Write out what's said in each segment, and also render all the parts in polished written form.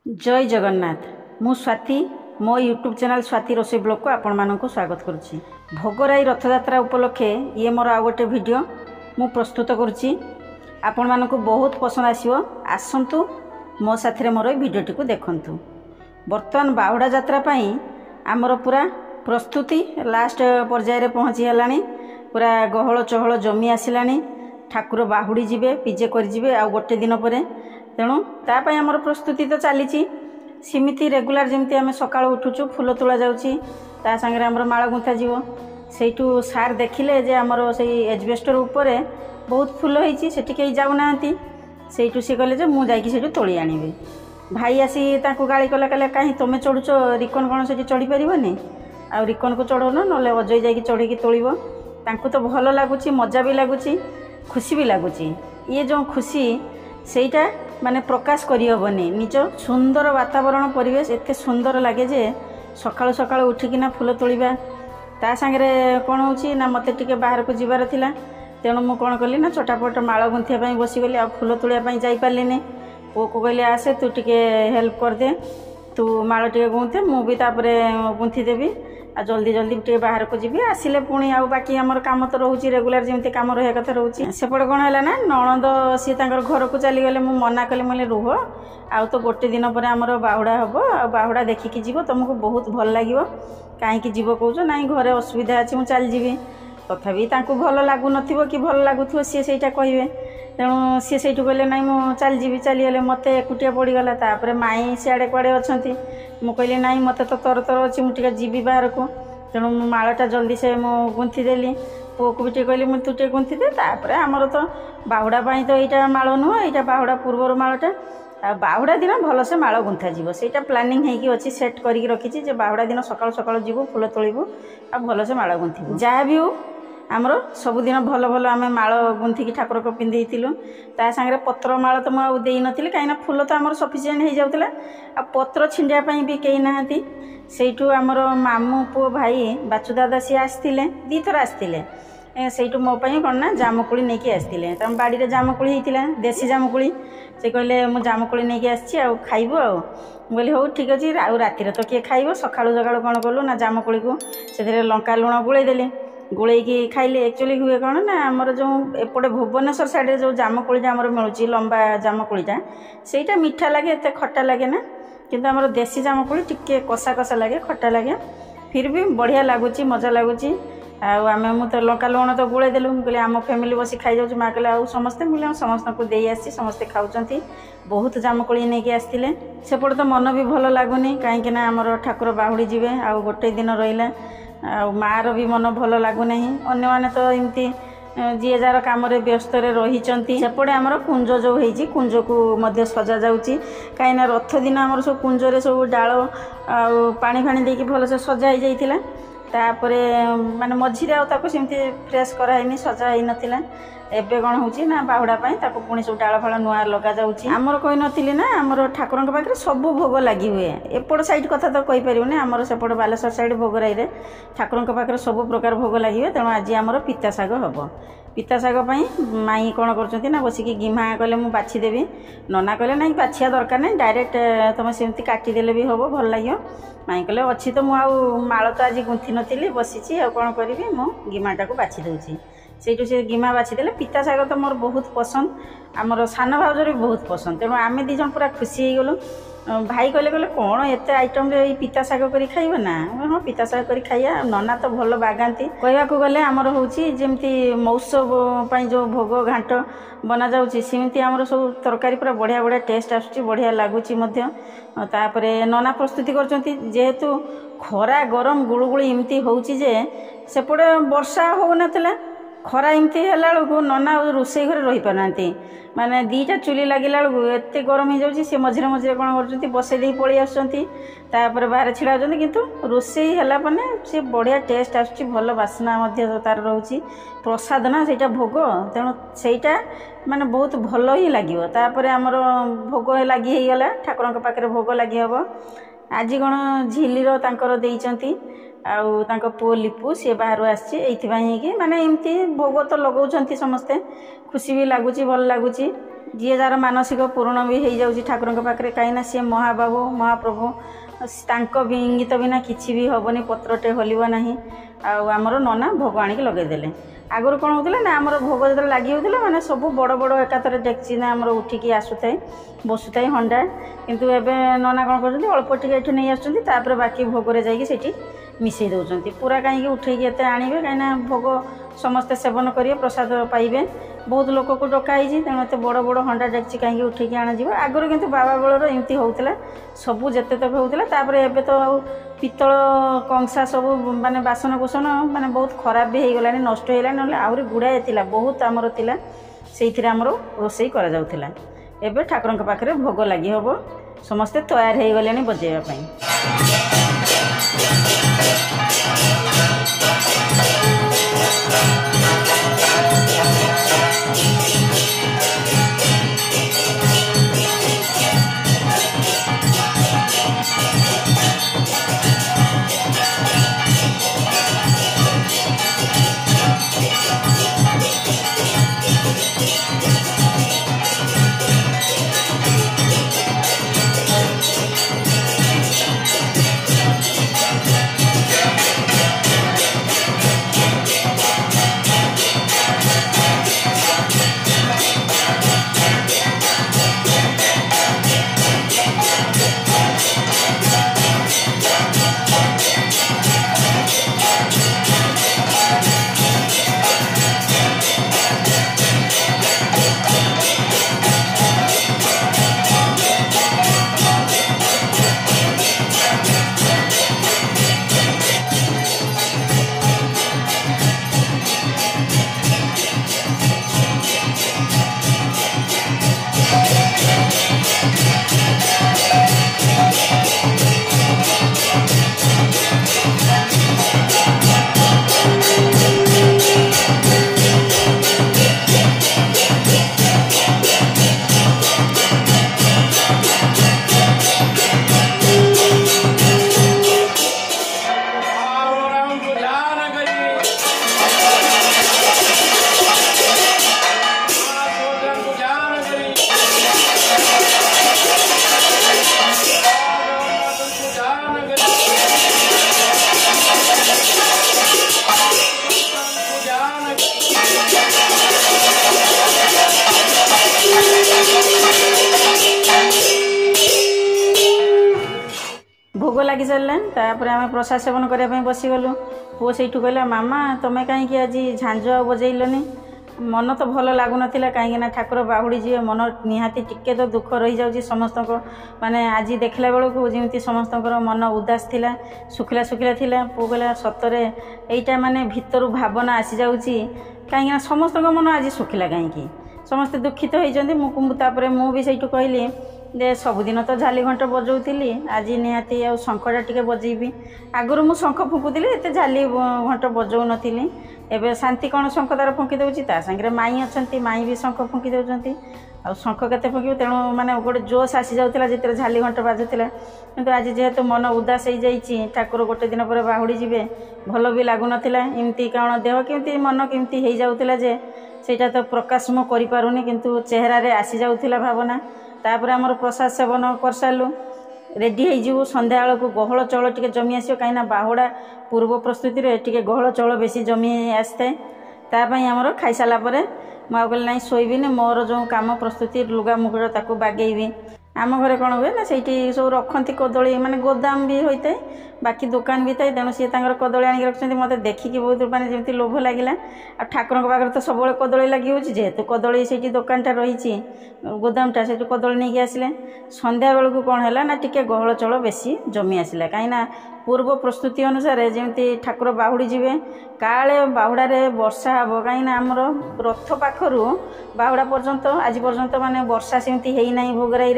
जय जगन्नाथ। मु स्वाति मो यूट्यूब चैनल स्वाति रोषे ब्लॉग को आपण मानक स्वागत करुच्ची। भोगराई रथयात्रा उपलक्षे ये मोर आ गोटे वीडियो मु प्रस्तुत करुच्ची। आपण मानक बहुत पसंद आसियो। आसंतु मो साथी मोर वीडियोटी को देखंतु। बर्तमान बाहुड़ा यात्रा पई आमर पूरा प्रस्तुति लास्ट पर्यायर पहुँची गलानी। पूरा गहल चहल जमी आसिलानी। ठाकुर बाहुड़ी जिबे पीजे कर जिबे आ गोटे दिन पर तेणु तापाई आमर प्रस्तुति तो चली सिमिति रेगुलार जमती आम सका उठुचु फूल तोला जाउची ता संगे आमर माळ गुंथा जीव सेठू सार देखिले जे आमर से एजबेस्टर उपरे बहुत फूल होईची सेठी कई जाउना सेठू से कहले जे मु जाईकी सेठू तोली आनिबे। भाई आसी ताकू गाली कला कला काहे तमे चढ़ुचो रिकन कोन सेठी चढ़ी परिबनी आ रिकन को चढ़ौन नले अजय जाईकी चढ़ीकी तोलिबो। तांकू तो भल लागुची मजा भी लागुची खुशी भी लागुची। ये जो खुशी सेटा माने प्रकाश करिहबनी। निज सुंदर वातावरण परिवेश एते सुंदर लगे जे सकाळु सकाळु उठिकिना फूल तोलिबा ता संगे कौन होची ना मते टिके बाहर को जीवार थिला तेणु मु कौन कली ना चटापट माळ गुंथिया पई बसी गली आ फूल तोलिया पई जाई पारलिनी। पो को कहले आसे तू टिके हेल्प कर दे तू माळ टिके गुंथे मु भी तापरे गुंथी देबी आ जल्दी जल्दी टे बाहर को जीवी आसिले पुणी आ बाकी आमर काम तो रोची रेगुलर जमती काम रहा कथा रोची। सेपटे कौन है ना नणंद सी घर को चली गले मु मना कली मुझे रुह आ तो गोटे दिन पर आमर बाहुड़ा हम आ बाहुड़ा देखिकी जीव तुमको बहुत भल लगे कहीं जीव कौच ना घरे असुविधा अच्छी मुझे चल जी तथापि भल लगुन कि भल लगुव सी से कहे तेणु सी से कहले ना मुझे चल जी चलीगले मत एकुटिया पड़गला तापर माई सियाड़े कुआड़े अच्छा मु कहली ना मत तो तर तर अच्छी मुझे जीवी बाहर को तेणु मालटा जल्दी से मु गुंथी देली। पुओ को भी टे कहली मुझे तू टे गुंथी दे तापर आमर तो बाहुड़ा तो यहाँ माल नुह यहाँ बाहुड़ा पूर्वर मालटा आ बाहुड़ा दिन भल से माल गुंथा जीव सेटा प्लानिंग है कि सेट करके रखी जे बाहुड़ा दिन सकाल सकाल जीव फूल तोड़ू आ भल से माल गुंथी जहाँ भी हो आमर सबुदिन भल भल आम माल गुंथिकी ठाकुर को पिंधेलु ता सांगे पत्र माल तो मुझे नी कहीं फूल तो आमर सफिसीयेंट हो जाऊला आ पत्र छिंडिया भी कहीं ना सेठू आमर मामू पुओ भाई बाचु दादा सी आसते दी थर आसते सेठू मो कौन ना जामुकोली नहीं आसते तम बाड़ी जामुकोली होता देसी जामुकोली से कहले मु जामुकोली नहीं आसी खाइबु आ बोली हो ठीक अच्छे आ रातिर तो किए खाइब सकाळु सकाळु कौन कलु ना जामुकोली को से लंका लुण गोलेदेले गोलैकी खाइले एक्चुअली हुए कौन ना आमर जो एपटे भुवनेश्वर साइड जो जामुकोलीटा आमर मिलूँ लंबा जामुकोलीटा सेटा मीठा लगे एत खट्टा लगे ना किंतु आमर देसी जामुकोली टिके कषा कषा लगे खट्टा लगे फिर भी बढ़िया लगुच मजा लगुच आम तो लंका लुण तो गोले देलु कहले आम फैमिली बस खाई जाऊँ माँ कहले आ समस्ते मिले समस्त को दे आसी समस्ते खाऊँ बहुत जामुकोली नहीं आसते सेपटे तो मन भी भल लगुनि कहीं आमर ठाकुर बाहुड़ी जी आ गोटे दिन रहा आ मार भी मन भल लगुना अन्य माने तो एमती जी जार कम व्यस्त रही सेपटे आमर कुंज जो होती कुंज को सजा जाऊँगी कहीं रथ दिन आमर सब कुंजरे सब डाल पानी फाणी देकी भल से सजा ही जाइथिला तापर माने मझीरे आमती फ्रेश कराइनी सजा ही नाला एबे कौन होची ना बाहुड़ा पुणी सब डाल फाल नुआ लगा जाऊँगी आमर कही नी ना आमर ठाकुर पाखे सब भोग लगी हुए एपट साइड कथा तो कहीपर आमर सेपट बालेश्वर साइड भोगराई ठाकुर पाखे सब प्रकार भोग लगे तेणु आज आमर पिता शाग हम पिता शाग माई कौन कर बसिकी गिमा कले मुझे बाछीदेवी नना कहले ना बाछिया दरकार नहीं डायरेक्ट तुम सेमती काटिदेले भी हम भल लगे माई कहले अच्छी तो मुझे तो आज गुंथी नी बसी कौन करी मु गिमाटा को बाछी दूसरी से से गिमा बाछीदे पिता शाग तो मोर बहुत पसंद आमर सान भाउजर भी बहुत पसंद तेणु आम दीज पूरा खुशी हो गलु। भाई कहले कहले कौन एत आइटम पिता शाग कर खाइब ना हाँ पिता शाग कर खाइया नना तो भल बागाती कहवाक गले आमर हूँ जमी महोत्सव जो भोग घाट बना जाऊँगी सेमती आमर सब तरकारी पूरा बढ़िया बढ़िया टेस्ट आसुची बढ़िया लगुच नना प्रस्तुति करेतु खरा गरम गुड़गुड़ी एमती होचे सेपटे वर्षा हो ना खरा एमती है नना रोसई घर रही पारना माने दीटा चुली लगिला एत गरम हो जाऊँगी सी मझे मझे कौन कर बसई पलि आसपर बाहर छिड़ा होती किंतु रोसई है सी बढ़िया टेस्ट आसुची भल बास्ना तार रोचे प्रसाद ना से भोग तेणु सेटा माने बहुत भल ही लगे तापर आमर भोग लगी गला ठाकुर पाखे भोग लगी हम आज कौन झिलीर तांकर देइचंती आउ तांको पुओ लिपू सी बाहर आसी कि माने एमती भोग तो लगाउछंती समस्ते खुशी भी लगुच भल लगुच जी जार मानसिक पूर्ण भी हो जाऊँगी ठाकुर पाखे कहीं सी महाबाबू महाप्रभु भी इंगित बिना किसी भी हेनी पत्रटे हल्व ना आमर नना भोग आणिक लगेदेले आगुरी कौन होता ना आमर भोग जो लगी होता माने सब बड़ बड़ एकाथरे डेक्ची ना आमर उठिकी आसुए बसुए हंडा किंतु एबे नना कौन कर अल्प टिके नहीं आसुँच बाकी भोगरे जाइए मिसई दौरान पूरा कहीं उठेकी एत आणवे कहीं भोग समस्ते सेवन करेंगे प्रसाद पाइबे बहुत लोक को डकाई तेणु एत बड़ बड़ हंडा डेक्ची कहीं उठेकी आणाज आगुरी किंतु बाबा बलर एमती होता सबू जिते तक होता एबे तो पितल कंसा सब माने बासन कुसन माने बहुत खराब भी हो गलानी नष्ट हो गलानी आहरी गुड़ाए थिला बहुत आमर थिला सेइथिरे आमर रोसई करा जाउथिला एबे ठाकुरंक पाखरे भोग लागि हबो समस्ते तैयार हो गलेनी बजेबा पई। भोग लगी सारे आम प्रसाद सेवन करने बसीगलु पुओ से कहला मामा तुम्हें कहीं आज झांझ बजेलनि मन तो भल लगुन कहीं ठाकुर बाहुड़ी जी मन निहाती टिके तो दुख रही जाऊँगी समस्त माने आज देखला बेलू जमी समस्त मन उदास थिला सुखिला सुखिला थिला पुओ कहला सतरे यहीटा माने भितर भावना आसी जाऊँगी कहीं समस्त मन आज सुखिला कहीं समस्ते दुखित होती मुझे कहली दे सबुदिन तो झाली घंट बजाऊली आज निहाती आ शंखटा टिके बजेबी आगुरी मु शंख फुकुली एत झाली घंट बजाऊ नी एवं शांति कौन शंख तार फुंकी दूसरी सांगे माई अच्छा माई भी शंख फुंकी दौरान आ शंख के फुंक तेणु माने गोटे जोश आसी जाऊला जिते झाली घंट बाजुला किंतु आज जेहेतु मन उदास हो जाइए ठाकुर गोटे दिन पर बाहुड़ी जी भल भी लगुन एमती कौन देह केमती मन केमती हो जाऊला जे सेटा तो प्रकाश मु करें किंतु चेहरा आसी जाऊला भावना तापर आमर प्रसाद सेवन कर सारू रेडी हो संध्या बेलू गहल चौल टे जमी आस कहीं बाहुड़ा पूर्व प्रस्तुति में टे गहल चौल बेसी जमी आसता तापाई आमर खाई सारापर मुझे ना शोबी मोर जो कम प्रस्तुति लुगा मुगुड़ ताक बागेबी आम घरे कौन हुए ना से सब रखती कदली माने गोदाम भी होता है बाकी दुकान भी थाए तेणु सी कदली आनिक रखते मत देखिकी बहुत माने जमी लोभ लगे आ ठाकुर पाखे तो सब कदली लगी हो जेहेतु कदली से दुकानटा रही गोदामटा से कदली नहीं आसिले संध्या बेलू कौन है ना टिके गहल चौल बेसी जमी आसला कहीं पूर्व प्रस्तुति अनुसार जमी ठाकुर बाहुड़ी जी काले बाहुड़े वर्षा हे कहीं आमर रथ पाखु बाहुड़ा पर्यंत आज पर्यंत माने वर्षा सेमती होना भोगराई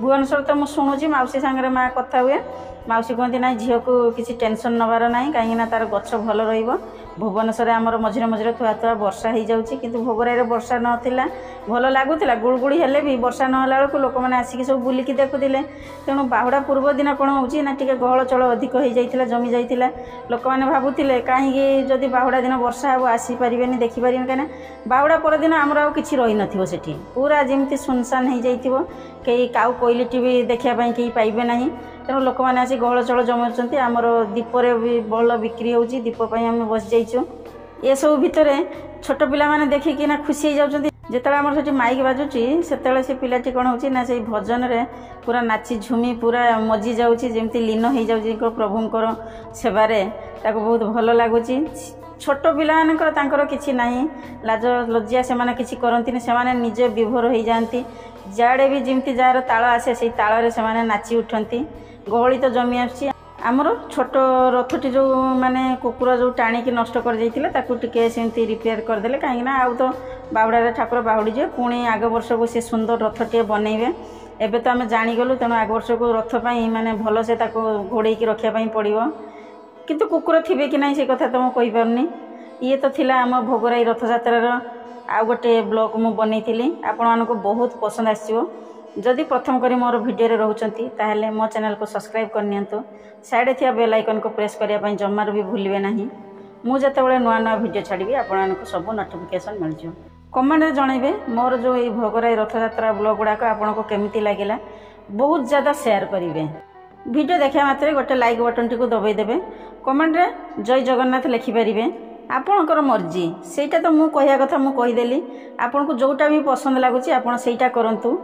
भुवनेश्वर तो मुझे शुणुची मौसी सांगे माँ कथा हुए मौसी कहती ना झील को किसी टेंशन नबार ना कहीं तार गछ भल भुवनेश्वर आमर मझे मझे थुआ थुआ वर्षा हो जाऊँगी किंतु भोगराई वर्षा नाला भल लगुला गुड़गुड़ी हेले भी वर्षा नहला बेलू लोक मैंने आसिक सब बुलिकी देखुले तेणु बाहुड़ा पूर्व दिन कौन होची ना टिके गहल चल अधिक हो जाता जमी जाता लोक मैंने भावुले कहीं जदि बाहुड़ा दिन वर्षा हे आसीपारे देखिपारे कहीं बाहुड़ा परदिन आमर आ कि रही नथिबो सेठी पूरा जमी सुनसान हो जाइथिबो कई काउ कोइलिटी भी देखापी कहीं पाइबे ना तेणु लोक मैंने आसी गहल चल जमाऊँच आमर दीपरे भी भल बिक्री होची दीपी आम बस जाइचु ये सब भितर छोट पिला माने देखिकी ना खुशी हो जाउछन्ती जेतले आमर सेठी माइक बाजुची सेतले से पिलाटी कोन होची ना से भजन रे पूरा नाची झुमी पूरा मजी जाउची जेमती लीन हो जाउची प्रभुंकर सेवारे ताको बहुत भल लागुची छोट पिलाମାନଙ୍କର ତାଙ୍କର କିଛି ନାହିଁ ଲାଜ ଲଜ୍ଜା ସେମାନେ କିଛି କରନ୍ତିନି ସେମାନେ ନିଜେ ବିଭୋର ହେଇଯାଆନ୍ତି ଯାଡ଼େ ବି ଯେମିତି ଯାହାର ତାଳ ଆସେ ସେଇ ତାଳରେ ସେମାନେ ନାଚି ଉଠନ୍ତି ଗହଳି ତ ଜମି ଆସୁଛି ଆମର ଛୋଟ ରଥଟି ଯେଉଁ ମାନେ କୁକୁର ଯେଉଁ ଟାଣିକି ନଷ୍ଟ କରିଯାଇଥିଲେ ତାକୁ ଟିକେ ସେମିତି ରିପେୟାର କରିଦେଲେ କାହିଁକିନା ଆଉ ତ ବାହୁଡ଼ାରେ ଠାକୁର ବାହୁଡ଼ି ଯିବେ ପୁଣି ଆଗ ବର୍ଷକୁ ସେ ସୁନ୍ଦର ରଥଟିଏ ବନେଇବେ ଏବେ ତ ଆମେ ଜାଣିଗଲୁ ତେଣୁ ଆଗ ବର୍ଷକୁ ରଥ ପାଇଁ ମାନେ ଭଲସେ ତାକୁ ଘୋଡ଼େଇକି ରଖିବା ପାଇଁ ପଡ଼ିବ किंतु कुकुर थे कि ना से कथा तो मुझे कहीपारनी ये तो थिला आम भोगराई रथयात्रार आउ गोटे ब्लॉग मु बनई आपण मानक बहुत पसंद आसो जदि प्रथम करी मोर वीडियो रोचंती ताहले मो चैनल को सब्सक्राइब करनियंतु साइड थिया बेल आइकन को प्रेस करने जमार भी भूलिए ना मुझे जितेबाला नुआ नुआ वीडियो छाड़ी आपण सब नोटिफिकेशन मिल जाए कमेंट में जनइबे मोर जो ये भोगराई रथयात्रा ब्लॉग गुड़ाक आपन को केमिति लगिला बहुत ज़्यादा शेयर करेंगे वीडियो देखा मात्रे गोटे लाइक बटन टी दबाई देवे कमेंट रे जय जगन्नाथ लिखिपारे आपणकर मर्जी सेटा तो मुझे कहया कथा मुझे कहीदेली आपन को जोटा भी पसंद लगुच आप करूँ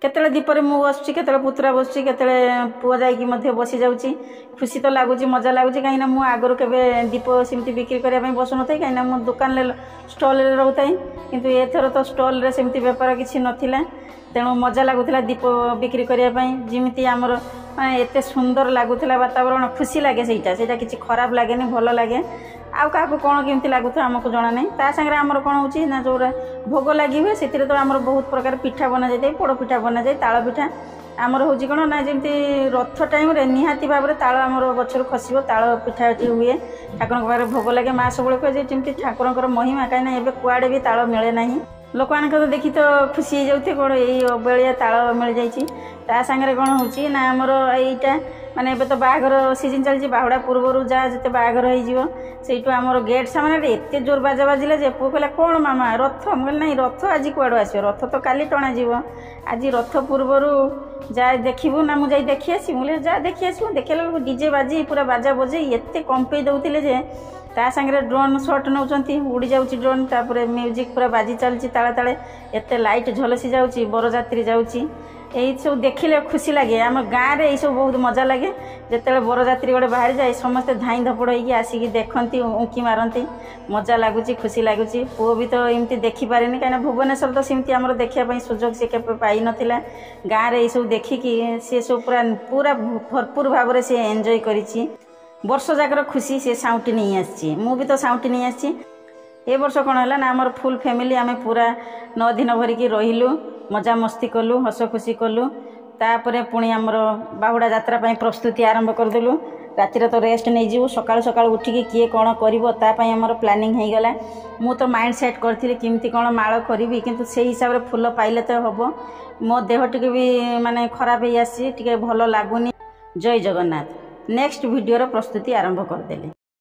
केतले दीपरे मु बसुची केतले पुतरा बसुची केतले पुआ जाइकी मध्य बसी जाउची खुशी तो लगुच मजा लगुच कहीं मु आगु केबे दीप सेमती बिक्री करने बसु न कहीं मो दुकान स्टल रोताई किंतु एथर तो स्टल रे सेमती बेपार किसी नथिला तेणु मजा लगुला दीप बिक्री करने जमी आमर माने एते सुंदर लगुला वातावरण खुशी लगे सेटा किसी खराब लगे भल लगे आउ क्या कौन केमती लगुथ आमको जना नहीं ता सागर आमर कौन हो ना जो भोग लगी हुए से तो आमर बहुत प्रकार पिठा बना जाए पोड़ पिठा बना जाए ताल पिठा आमर हूँ कौन ना जमी रथ टाइम निहाती भाव में ताल आमर गचर खसब ताल पिठा हुए ठाकुर पाखे भोग लगे माँ सब कहे जमी ठाकुर महिमा कहीं एवं कुआड़े भी ताल मिले ना लोक मान तो देखी तो खुशी हो जाते कौन यही बेलिया ताल मिल जाए सागर कौन हो ना आमर यहीटा माने एबे तो बाहागर सीजन चलती बाहुड़ा पूर्वर जहाँ जिते बाहागर हो आमर गेट सामने एत जोर बाजा बाजिला जे पु कहला कौन मामा रथ मुझे ना रथ आज कौड़ आस रथ तो काली टणा जीव आज रथ पूर्वर जा देखू ना मुझे देखी आसी मुझे जा देखी आसू देखला डीजे बाजी पूरा बाजा बजे एत कंपे दौले जे ता सागर ड्रोन शॉट नौ उड़ी जाऊँच ड्रोन तापर म्यूजिक पूरा बाजी चलती ताले ताले एत लाइट झलसी जाऊँची बरजात्री जाऊँची यही सब देखिले खुशी लगे आम गाँव में सब बहुत मजा लगे जिते बरजात्री गोटे बाहरी जाए समस्ते धाई धपड़ होगी आसिक देखती उंकी मारती मजा लगुच खुशी लगुच पुओ भी तो एमती देखिपारे कहीं भुवनेश्वर तो सेमती आम देखापी सुजोग से केवे पाई नाला गाँव में सब देखिकी सी सब पूरा पूरा भरपूर भाव में सी एंजॉय करी वर्ष जाकर खुशी सी साउटी नहीं आसी मु भी तो साउटी नहीं आसी ए वर्ष कौन है ना आमर फुल फैमिली आम पूरा 9 दिन भरिकी रहिलु मजा मस्ती कलु हस खुशी कलु तापरे पुणी आमर बाहुड़ा यात्रा प्रस्तुति आरंभ करदेलु रातिर तो रेस्ट नहीं जीवु सकाळ सकाळ उठिकी किए कौन कर आमर प्लानिंग हो गला मु तो माइंड सेट करी केमती कौन माल करी किंतु से हिसाब रे फुल पाइले तो हम मो देह टिके भी माने खराब हो आसी टिके भल लगुनी जय जगन्नाथ नेक्स्ट वीडियो प्रस्तुति आरंभ करदेली।